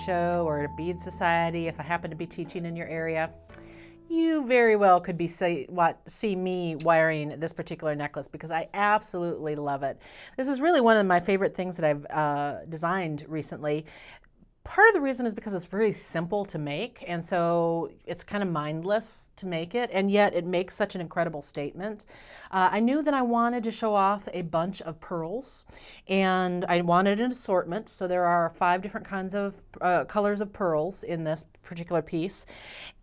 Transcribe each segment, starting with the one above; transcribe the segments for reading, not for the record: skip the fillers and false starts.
show or at a bead society, if I happen to be teaching in your area, you very well could see me wearing this particular necklace because I absolutely love it. This is really one of my favorite things that I've designed recently. Part of the reason is because it's very simple to make, and so it's kind of mindless to make it, and yet it makes such an incredible statement. I knew that I wanted to show off a bunch of pearls, and I wanted an assortment, so there are 5 different kinds of colors of pearls in this particular piece.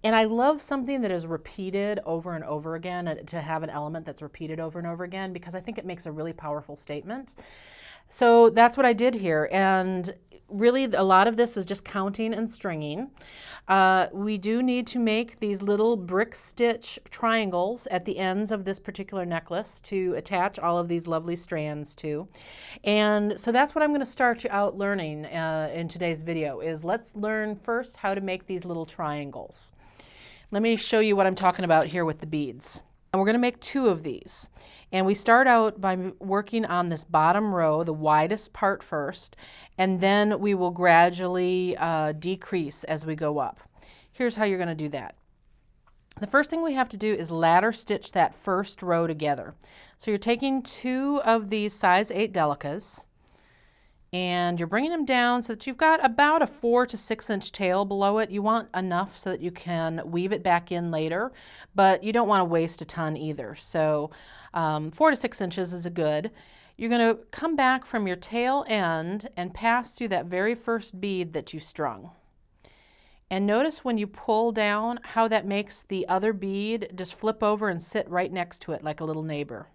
And I love something that is repeated over and over again, to have an element that's repeated over and over again, because I think it makes a really powerful statement. So that's what I did here, and really a lot of this is just counting and stringing. We do need to make these little brick stitch triangles at the ends of this particular necklace to attach all of these lovely strands to. And so that's what I'm going to start you out learning in today's video, is let's learn first how to make these little triangles. Let me show you what I'm talking about here with the beads. And we're going to make 2 of these. And we start out by working on this bottom row, the widest part first, and then we will gradually decrease as we go up. Here's how you're going to do that. The first thing we have to do is ladder stitch that first row together. So you're taking 2 of these size 8 Delicas, and you're bringing them down so that you've got about a 4 to 6 inch tail below it. You want enough so that you can weave it back in later, but you don't want to waste a ton either. So 4 to 6 inches is a good. You're going to come back from your tail end and pass through that very first bead that you strung. And notice when you pull down how that makes the other bead just flip over and sit right next to it like a little neighbor.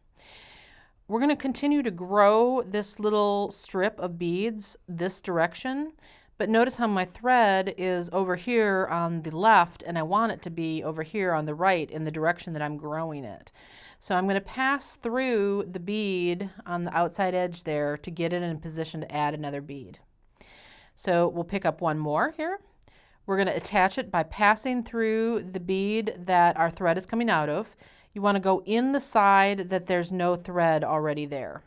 We're going to continue to grow this little strip of beads this direction, but notice how my thread is over here on the left and I want it to be over here on the right in the direction that I'm growing it. So I'm going to pass through the bead on the outside edge there to get it in position to add another bead. So we'll pick up one more here. We're going to attach it by passing through the bead that our thread is coming out of. You want to go in the side that there's no thread already there.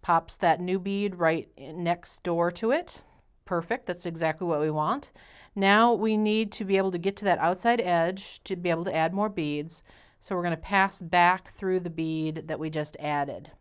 Pops that new bead right next door to it. Perfect, that's exactly what we want. Now we need to be able to get to that outside edge to be able to add more beads. So we're going to pass back through the bead that we just added.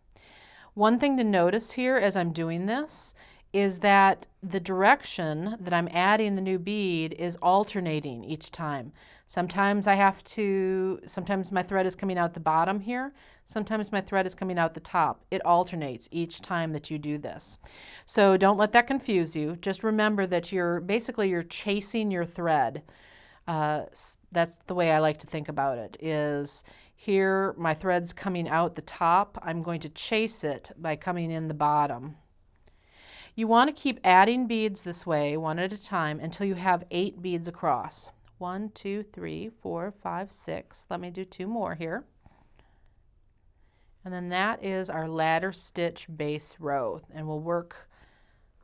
One thing to notice here as I'm doing this is that the direction that I'm adding the new bead is alternating each time. Sometimes sometimes my thread is coming out the bottom here, sometimes my thread is coming out the top. It alternates each time that you do this. So don't let that confuse you. Just remember that you're chasing your thread. That's the way I like to think about it, is here my thread's coming out the top. I'm going to chase it by coming in the bottom. You want to keep adding beads this way, one at a time, until you have 8 beads across. 1, 2, 3, 4, 5, 6. Let me do 2 more here. And then that is our ladder stitch base row. And we'll work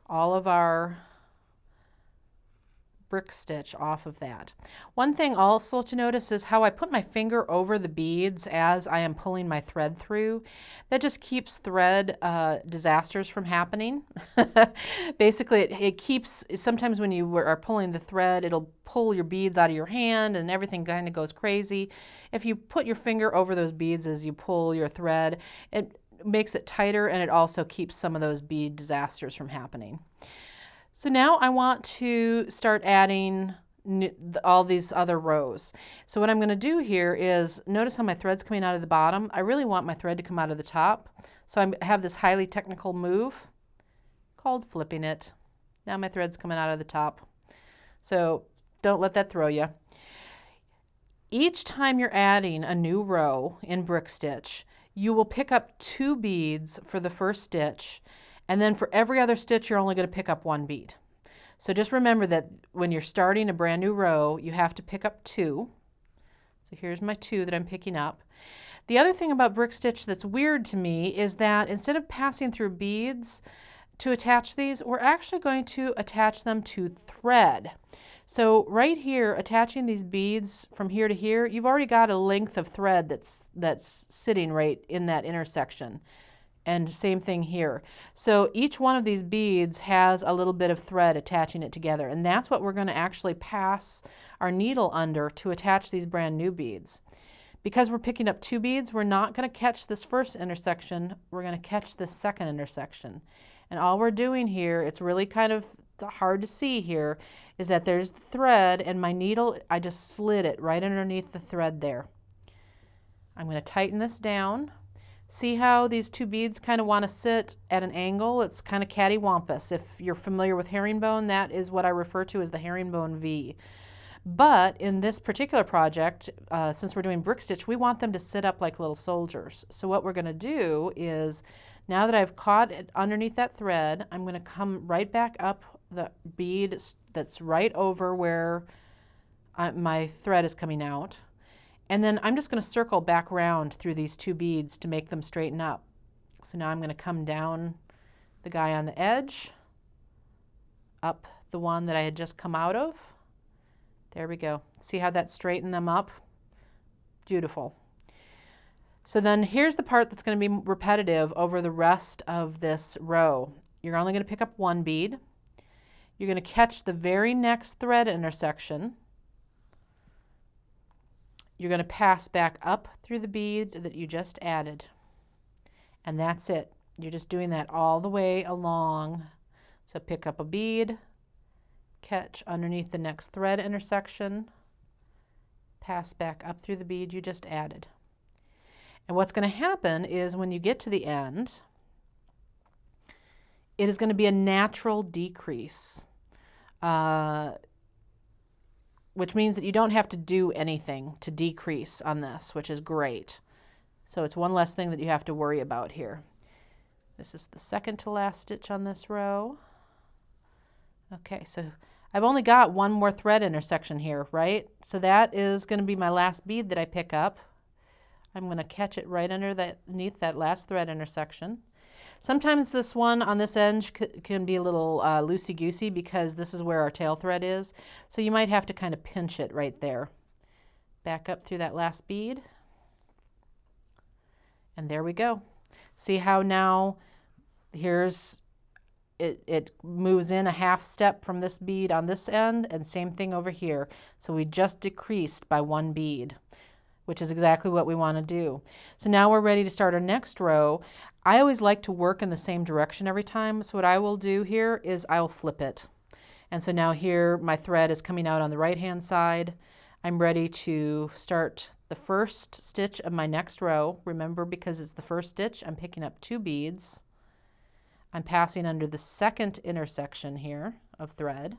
all of our brick stitch off of that. One thing also to notice is how I put my finger over the beads as I am pulling my thread through. That just keeps thread disasters from happening. Basically, it keeps, sometimes when you are pulling the thread, it'll pull your beads out of your hand and everything kind of goes crazy. If you put your finger over those beads as you pull your thread, it makes it tighter, and it also keeps some of those bead disasters from happening. So now I want to start adding all these other rows. So what I'm going to do here is, notice how my thread's coming out of the bottom. I really want my thread to come out of the top. So I have this highly technical move called flipping it. Now my thread's coming out of the top. So don't let that throw you. Each time you're adding a new row in brick stitch, you will pick up 2 beads for the first stitch. And then for every other stitch, you're only going to pick up 1 bead. So just remember that when you're starting a brand new row, you have to pick up 2. So here's my 2 that I'm picking up. The other thing about brick stitch that's weird to me is that instead of passing through beads to attach these, we're actually going to attach them to thread. So right here, attaching these beads from here to here, you've already got a length of thread that's sitting right in that intersection. And same thing here. So each one of these beads has a little bit of thread attaching it together, and that's what we're going to actually pass our needle under to attach these brand new beads. Because we're picking up 2 beads, we're not going to catch this first intersection, we're going to catch this second intersection. And all we're doing here, it's really kind of hard to see here, is that there's the thread, and my needle, I just slid it right underneath the thread there. I'm going to tighten this down. See how these 2 beads kind of want to sit at an angle? It's kind of cattywampus. If you're familiar with herringbone, that is what I refer to as the herringbone V. But in this particular project, since we're doing brick stitch, we want them to sit up like little soldiers. So what we're going to do is, now that I've caught it underneath that thread, I'm going to come right back up the bead that's right over where my thread is coming out. And then I'm just going to circle back around through these 2 beads to make them straighten up. So now I'm going to come down the guy on the edge, up the one that I had just come out of. There we go. See how that straightened them up? Beautiful. So then here's the part that's going to be repetitive over the rest of this row. You're only going to pick up 1 bead. You're going to catch the very next thread intersection. You're going to pass back up through the bead that you just added. And that's it. You're just doing that all the way along. So pick up a bead, catch underneath the next thread intersection, pass back up through the bead you just added. And what's going to happen is when you get to the end, it is going to be a natural decrease. Which means that you don't have to do anything to decrease on this, which is great. So it's one less thing that you have to worry about here. This is the second to last stitch on this row. Okay, so I've only got 1 more thread intersection here, right? So that is going to be my last bead that I pick up. I'm going to catch it right underneath that last thread intersection. Sometimes this one on this edge can be a little loosey-goosey because this is where our tail thread is. So you might have to kind of pinch it right there. Back up through that last bead. And there we go. See how now it moves in a half step from this bead on this end, and same thing over here. So we just decreased by 1 bead, which is exactly what we want to do. So now we're ready to start our next row. I always like to work in the same direction every time, so what I will do here is I'll flip it. And so now here my thread is coming out on the right hand side. I'm ready to start the first stitch of my next row. Remember, because it's the first stitch, I'm picking up 2 beads. I'm passing under the second intersection here of thread.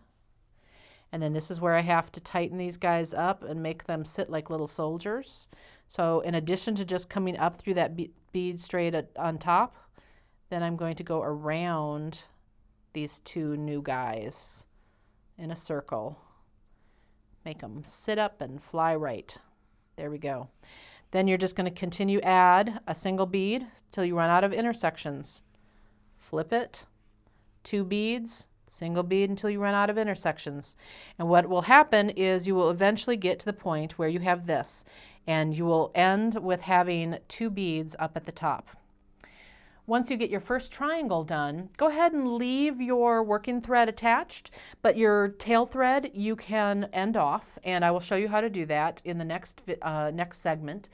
And then this is where I have to tighten these guys up and make them sit like little soldiers. So in addition to just coming up through that bead straight on top, then I'm going to go around these 2 new guys in a circle. Make them sit up and fly right. There we go. Then you're just going to continue add a single bead till you run out of intersections. Flip it, 2 beads, single bead until you run out of intersections. And what will happen is you will eventually get to the point where you have this, and you will end with having 2 beads up at the top. Once you get your first triangle done, go ahead and leave your working thread attached, but your tail thread you can end off, and I will show you how to do that in the next segment.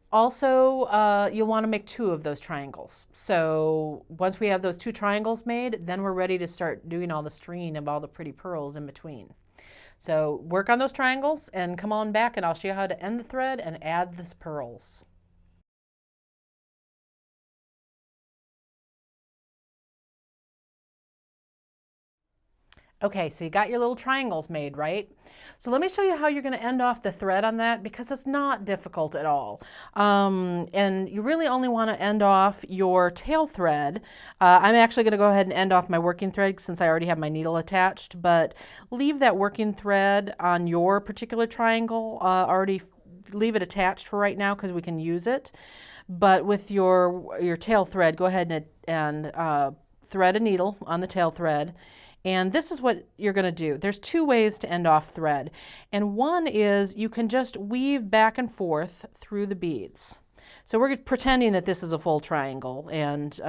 Also, you'll want to make 2 of those triangles. So once we have those 2 triangles made, then we're ready to start doing all the stringing of all the pretty pearls in between. So work on those triangles and come on back and I'll show you how to end the thread and add the pearls. Okay, so you got your little triangles made, right? So let me show you how you're going to end off the thread on that, because it's not difficult at all. And you really only want to end off your tail thread. I'm actually going to go ahead and end off my working thread since I already have my needle attached, but leave that working thread on your particular triangle. Already leave it attached for right now because we can use it. But with your tail thread, go ahead and thread a needle on the tail thread. And this is what you're going to do. There's 2 ways to end off thread. And one is you can just weave back and forth through the beads. So we're pretending that this is a full triangle, and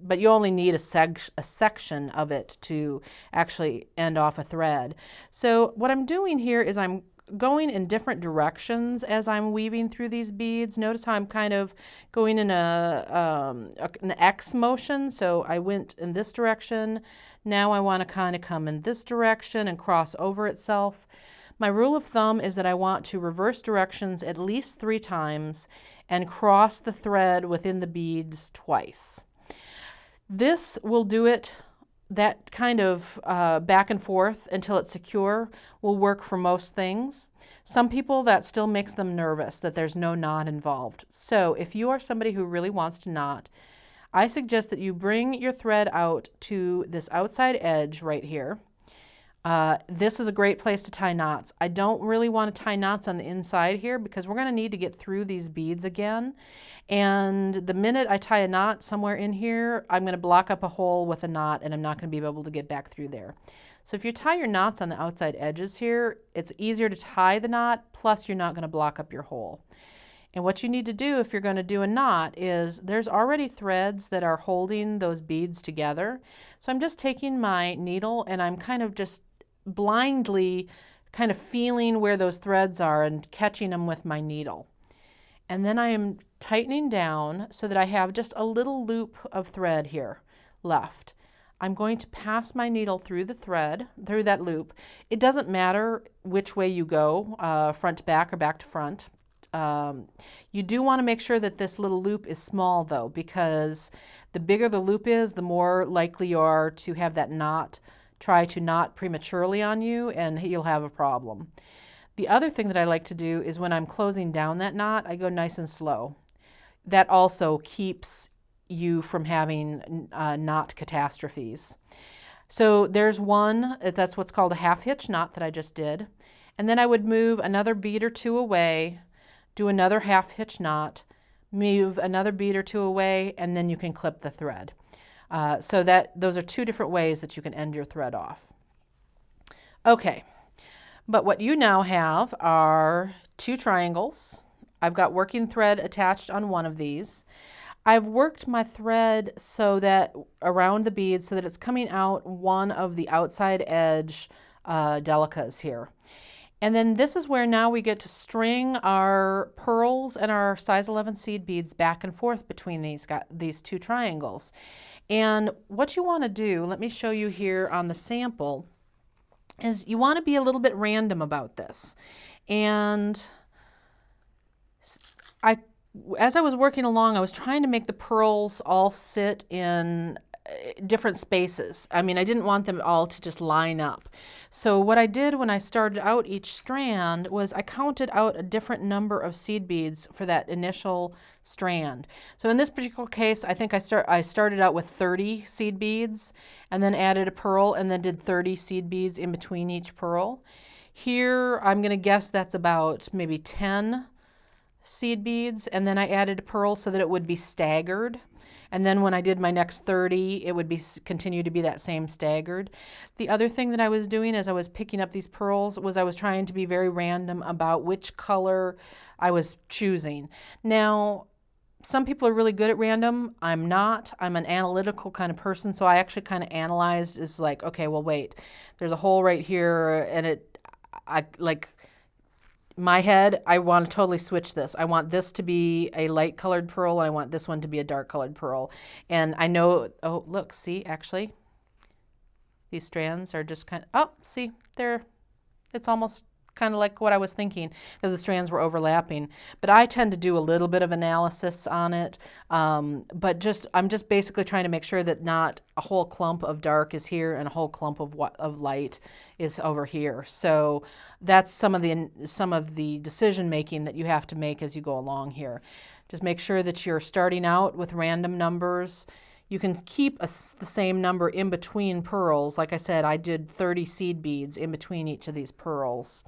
but you only need a section of it to actually end off a thread. So what I'm doing here is I'm going in different directions as I'm weaving through these beads. Notice how I'm kind of going in an X motion. So I went in this direction. Now I want to kind of come in this direction and cross over itself. My rule of thumb is that I want to reverse directions at least 3 times and cross the thread within the beads twice. This will do it, that kind of back and forth until it's secure will work for most things. Some people, that still makes them nervous that there's no knot involved. So if you are somebody who really wants to knot, I suggest that you bring your thread out to this outside edge right here. This is a great place to tie knots. I don't really want to tie knots on the inside here because we're going to need to get through these beads again. And the minute I tie a knot somewhere in here, I'm going to block up a hole with a knot and I'm not going to be able to get back through there. So if you tie your knots on the outside edges here, it's easier to tie the knot, plus you're not going to block up your hole. And what you need to do if you're going to do a knot is there's already threads that are holding those beads together. So I'm just taking my needle and I'm kind of just blindly kind of feeling where those threads are and catching them with my needle. And then I am tightening down so that I have just a little loop of thread here left. I'm going to pass my needle through the thread, through that loop. It doesn't matter which way you go, front to back or back to front. You do want to make sure that this little loop is small though, because the bigger the loop is, the more likely you are to have that knot try to knot prematurely on you, and you'll have a problem. The other thing that I like to do is when I'm closing down that knot, I go nice and slow. That also keeps you from having knot catastrophes. So there's one, that's what's called a half hitch knot that I just did. And then I would move another bead or 2 away, do another half hitch knot, move another bead or 2 away, and then you can clip the thread. So those are 2 different ways that you can end your thread off. Okay. But what you now have are 2 triangles. I've got working thread attached on one of these. I've worked my thread so that around the beads so that it's coming out one of the outside edge Delicas here. And then this is where now we get to string our pearls and our size 11 seed beads back and forth between these 2 triangles. And what you want to do, let me show you here on the sample, is you want to be a little bit random about this. And as I was working along, I was trying to make the pearls all sit in different spaces. I mean, I didn't want them all to just line up. So what I did when I started out each strand was I counted out a different number of seed beads for that initial strand. So in this particular case, I think I started out with 30 seed beads and then added a pearl and then did 30 seed beads in between each pearl. Here, I'm going to guess that's about maybe 10 seed beads, and then I added a pearl so that it would be staggered. And then when I did my next 30, it would continue to be that same staggered. The other thing that I was doing as I was picking up these pearls was I was trying to be very random about which color I was choosing. Now, some people are really good at random. I'm not. I'm an analytical kind of person, so I actually kind of analyzed. It's like, okay, well, wait, there's a hole right here, and my head, I want to totally switch this. I want this to be a light colored pearl, and I want this one to be a dark colored pearl. And I know, oh, look, see, actually, these strands are just kind of, oh, see, it's almost kind of like what I was thinking because the strands were overlapping. But I tend to do a little bit of analysis on it. But I'm just basically trying to make sure that not a whole clump of dark is here and a whole clump of light is over here. So that's some of the decision making that you have to make as you go along here. Just make sure that you're starting out with random numbers. You can keep the same number in between pearls. Like I said, I did 30 seed beads in between each of these pearls.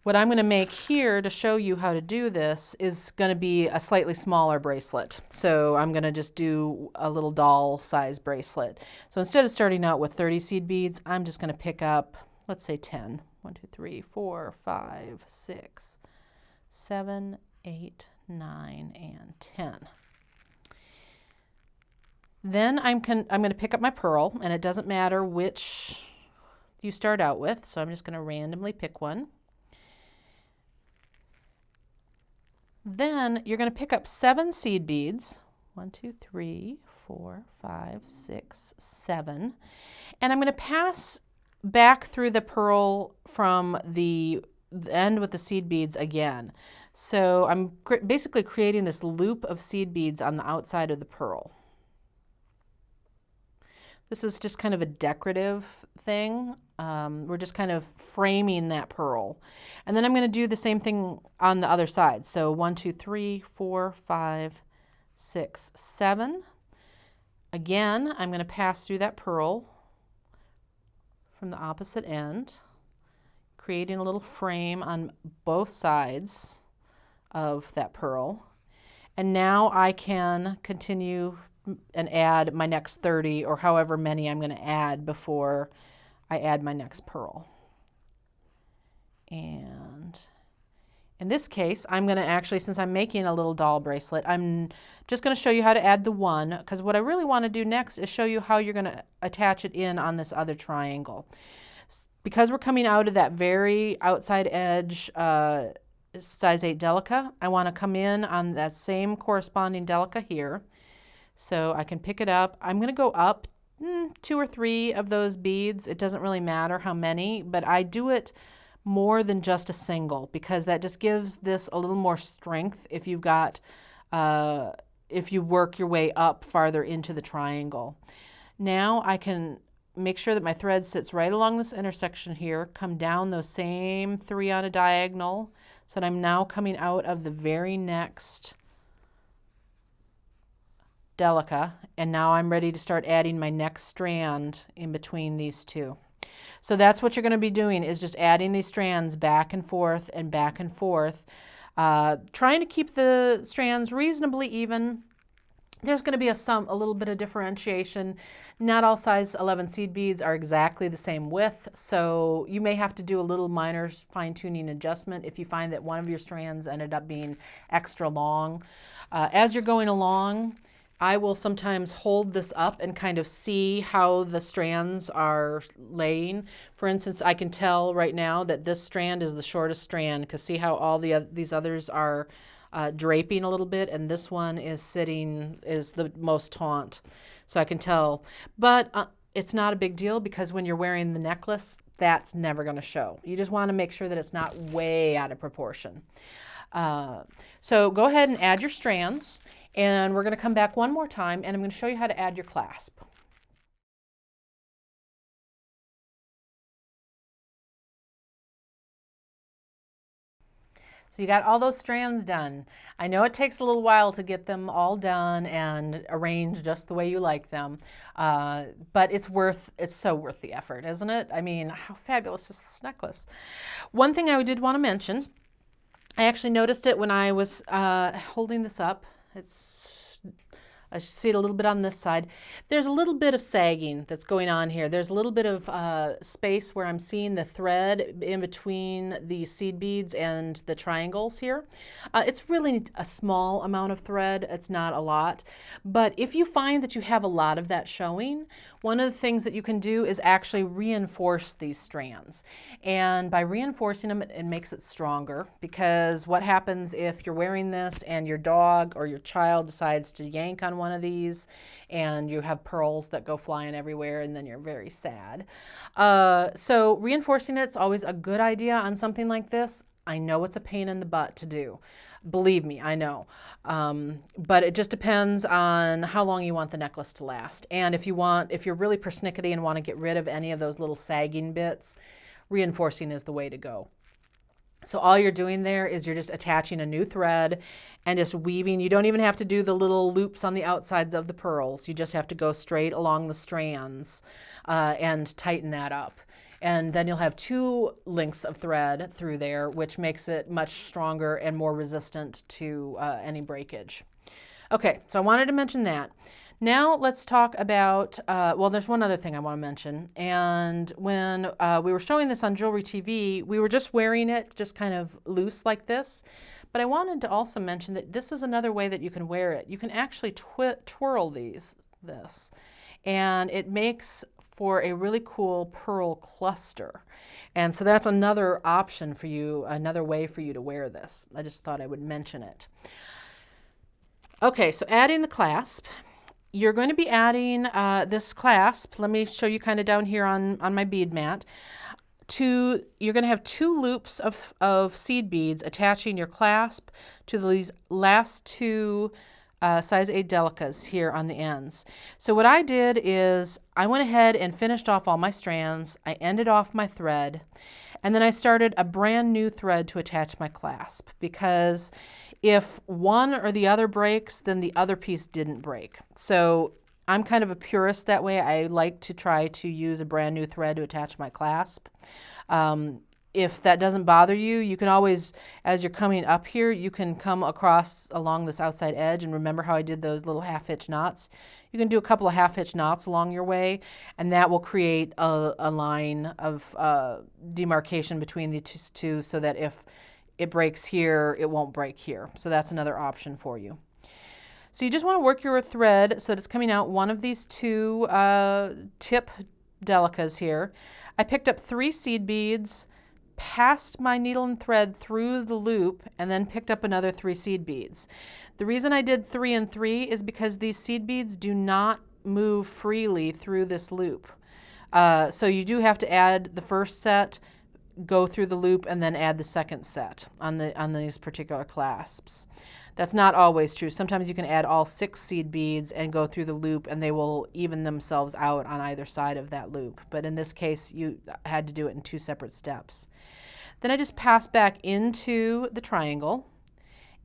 What I'm going to make here to show you how to do this is going to be a slightly smaller bracelet. So I'm going to just do a little doll size bracelet. So instead of starting out with 30 seed beads, I'm just going to pick up, let's say 10. 1, 2, 3, 4, 5, 6, 7, 8, 9, and 10. Then I'm going to pick up my pearl, and it doesn't matter which you start out with, so I'm just going to randomly pick one. Then you're going to pick up 7 seed beads. 1, 2, 3, 4, 5, 6, 7. And I'm going to pass back through the pearl from the end with the seed beads again. So I'm basically creating this loop of seed beads on the outside of the pearl. This is just kind of a decorative thing. We're just kind of framing that pearl. And then I'm going to do the same thing on the other side. So 1, 2, 3, 4, 5, 6, 7. Again, I'm going to pass through that pearl from the opposite end, creating a little frame on both sides of that pearl. And now I can continue and add my next 30 or however many I'm going to add before I add my next pearl. And in this case, I'm going to actually, since I'm making a little doll bracelet, I'm just going to show you how to add the 1, because what I really want to do next is show you how you're going to attach it in on this other triangle. Because we're coming out of that very outside edge size 8 Delica, I want to come in on that same corresponding Delica here. So I can pick it up. I'm going to go up 2 or 3 of those beads. It doesn't really matter how many, but I do it more than just a single, because that just gives this a little more strength if you've got, if you work your way up farther into the triangle. Now I can make sure that my thread sits right along this intersection here, come down those same 3 on a diagonal, so that I'm now coming out of the very next Delica, and now I'm ready to start adding my next strand in between these 2. So that's what you're going to be doing, is just adding these strands back and forth and back and forth, trying to keep the strands reasonably even. There's going to be a little bit of differentiation. Not all size 11 seed beads are exactly the same width, so you may have to do a little minor fine-tuning adjustment if you find that one of your strands ended up being extra long. As you're going along, I will sometimes hold this up and kind of see how the strands are laying. For instance, I can tell right now that this strand is the shortest strand, because see how all these others are draping a little bit, and this one is the most taut. So I can tell. But it's not a big deal, because when you're wearing the necklace, that's never going to show. You just want to make sure that it's not way out of proportion. So go ahead and add your strands. And we're going to come back one more time, and I'm going to show you how to add your clasp. So you got all those strands done. I know it takes a little while to get them all done and arranged just the way you like them, but it's so worth the effort, isn't it? I mean, how fabulous is this necklace? One thing I did want to mention, I actually noticed it when I was holding this up. I see it a little bit on this side. There's a little bit of sagging that's going on here. There's a little bit of space where I'm seeing the thread in between the seed beads and the triangles here. It's really a small amount of thread. It's not a lot. But if you find that you have a lot of that showing, one of the things that you can do is actually reinforce these strands. And by reinforcing them, it makes it stronger, because what happens if you're wearing this and your dog or your child decides to yank on one of these and you have pearls that go flying everywhere, and then you're very sad. So reinforcing it's always a good idea on something like this. I know it's a pain in the butt to do. Believe me, I know. But it just depends on how long you want the necklace to last. And if you're really persnickety and want to get rid of any of those little sagging bits, reinforcing is the way to go. So all you're doing there is you're just attaching a new thread and just weaving. You don't even have to do the little loops on the outsides of the pearls. You just have to go straight along the strands and tighten that up. And then you'll have 2 lengths of thread through there, which makes it much stronger and more resistant to any breakage. Okay, so I wanted to mention that. Now let's talk about, well, there's one other thing I want to mention. And when we were showing this on Jewelry TV, we were just wearing it just kind of loose like this. But I wanted to also mention that this is another way that you can wear it. You can actually twirl this, and it makes for a really cool pearl cluster. And so that's another option for you, another way for you to wear this. I just thought I would mention it. Okay, so adding the clasp. You're going to be adding this clasp. Let me show you kind of down here on my bead mat. You're going to have 2 loops of seed beads attaching your clasp to these last 2 size 8 Delicas here on the ends. So what I did is I went ahead and finished off all my strands. I ended off my thread, and then I started a brand new thread to attach my clasp, because if one or the other breaks, then the other piece didn't break. So I'm kind of a purist that way. I like to try to use a brand new thread to attach my clasp. If that doesn't bother you, you can always, as you're coming up here, you can come across along this outside edge, and remember how I did those little half-hitch knots? You can do a couple of half-hitch knots along your way, and that will create a line of demarcation between the two, so that if it breaks here, it won't break here. So that's another option for you. So you just want to work your thread so that it's coming out one of these 2 tip Delicas here. I picked up 3 seed beads, passed my needle and thread through the loop, and then picked up another 3 seed beads. The reason I did 3 and 3 is because these seed beads do not move freely through this loop. So you do have to add the first set, go through the loop, and then add the second set on these particular clasps. That's not always true. Sometimes you can add all 6 seed beads and go through the loop, and they will even themselves out on either side of that loop. But in this case, you had to do it in 2 separate steps. Then I just passed back into the triangle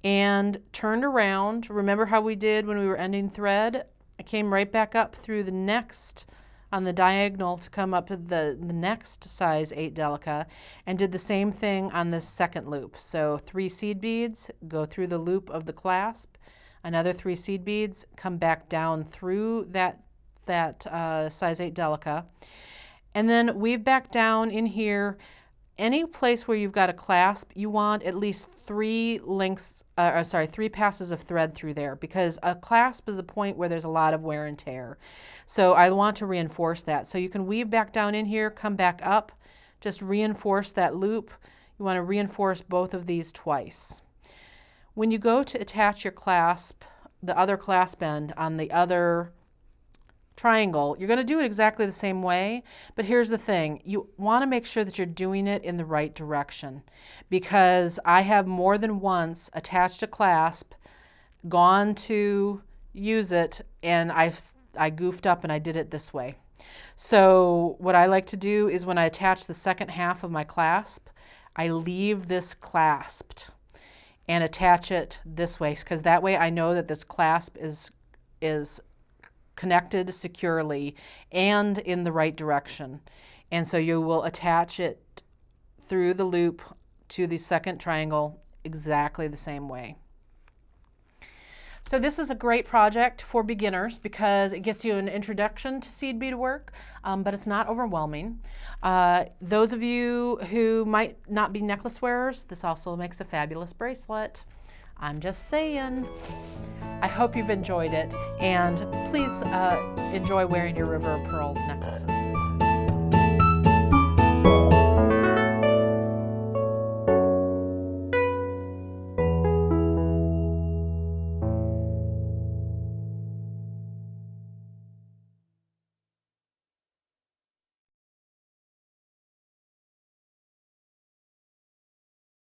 and turned around. Remember how we did when we were ending thread? I came right back up through the next, on the diagonal, to come up to the next size 8 Delica, and did the same thing on this second loop. So 3 seed beads, go through the loop of the clasp, another 3 seed beads, come back down through that size 8 Delica, and then weave back down in here. Any place where you've got a clasp, you want at least 3 passes of thread through there, because a clasp is a point where there's a lot of wear and tear. So I want to reinforce that. So you can weave back down in here, come back up, just reinforce that loop. You want to reinforce both of these twice. When you go to attach your clasp, the other clasp end on the other triangle, you're going to do it exactly the same way, but here's the thing. You want to make sure that you're doing it in the right direction, because I have more than once attached a clasp, gone to use it, and I goofed up and I did it this way. So what I like to do is when I attach the second half of my clasp, I leave this clasped and attach it this way, because that way I know that this clasp is connected securely and in the right direction. And so you will attach it through the loop to the second triangle exactly the same way. So this is a great project for beginners because it gets you an introduction to seed bead work, but it's not overwhelming. Those of you who might not be necklace wearers, this also makes a fabulous bracelet. I'm just saying. I hope you've enjoyed it, and please enjoy wearing your River of Pearls necklaces.